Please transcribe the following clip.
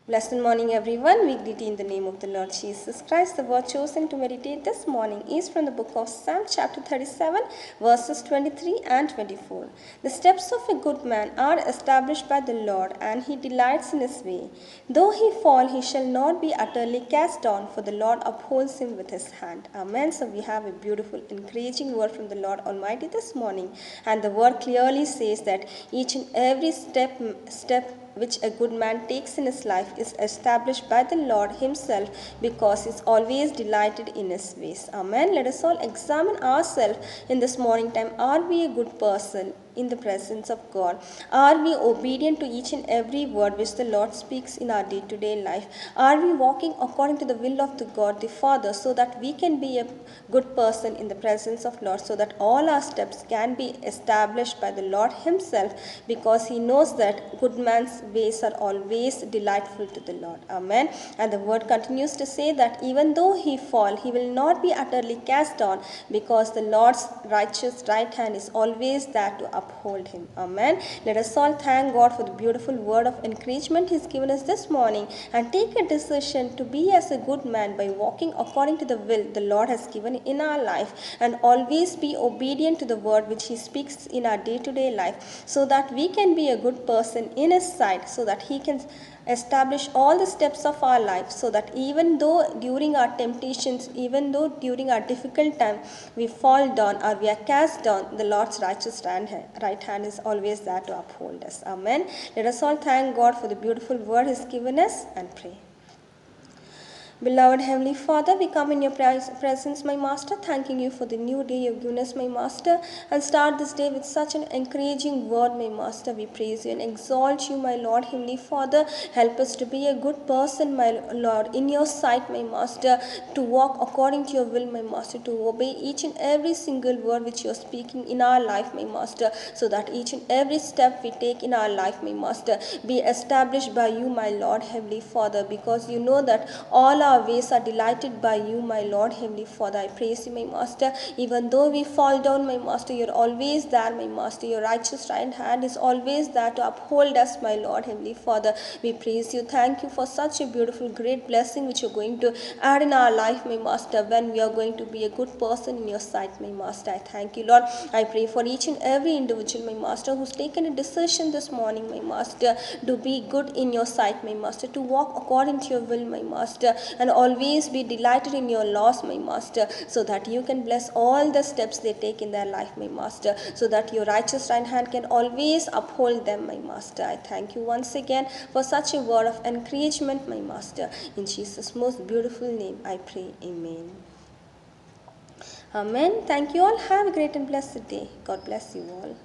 Blessed morning, everyone. We greet you in the name of the Lord Jesus Christ. The word chosen to meditate this morning is from the book of Psalm, chapter 37, verses 23 and 24. The steps of a good man are established by the Lord, and he delights in his way. Though he fall, he shall not be utterly cast down, for the Lord upholds him with his hand. Amen. So we have a beautiful, encouraging word from the Lord Almighty this morning, and the word clearly says that each and every step which a good man takes in his life is established by the Lord himself, because he is always delighted in his ways. Amen. Let us all examine ourselves in this morning time. Are we a good person in the presence of God? Are we obedient to each and every word which the Lord speaks in our day-to-day life? Are we walking according to the will of the God the Father, so that we can be a good person in the presence of Lord, so that all our steps can be established by the Lord himself, because he knows that good man's ways are always delightful to the Lord. Amen. And the word continues to say that even though he fall, he will not be utterly cast down, because the Lord's righteous right hand is always there to uphold him. Amen. Let us all thank God for the beautiful word of encouragement he's given us this morning, and take a decision to be as a good man by walking according to the will the Lord has given in our life, and always be obedient to the word which he speaks in our day-to-day life, so that we can be a good person in his sight, so that he can establish all the steps of our life, so that even though during our temptations, even though during our difficult time we fall down or we are cast down, the Lord's righteous right hand is always there to uphold us. Amen. Let us all thank God for the beautiful word he's given us and pray. Beloved Heavenly Father, we come in your presence, my Master, thanking you for the new day you've given us, my Master, and start this day with such an encouraging word, my Master. We praise you and exalt you, my Lord, Heavenly Father. Help us to be a good person, my Lord, in your sight, my Master, to walk according to your will, my Master, to obey each and every single word which you're speaking in our life, my Master, so that each and every step we take in our life, my Master, be established by you, my Lord, Heavenly Father, because you know that all our ways are delighted by you, my Lord, Heavenly Father. I praise you, my Master. Even though we fall down, my Master, you're always there, my Master. Your righteous right hand is always there to uphold us, my Lord, Heavenly Father. We praise you. Thank you for such a beautiful, great blessing which you're going to add in our life, my Master, when we are going to be a good person in your sight, my Master. I thank you, Lord. I pray for each and every individual, my Master, who's taken a decision this morning, my Master, to be good in your sight, my Master, to walk according to your will, my Master, and always be delighted in your laws, my Master, so that you can bless all the steps they take in their life, my Master, so that your righteous right hand can always uphold them, my Master. I thank you once again for such a word of encouragement, my Master. In Jesus' most beautiful name I pray. Amen. Amen. Thank you all. Have a great and blessed day. God bless you all.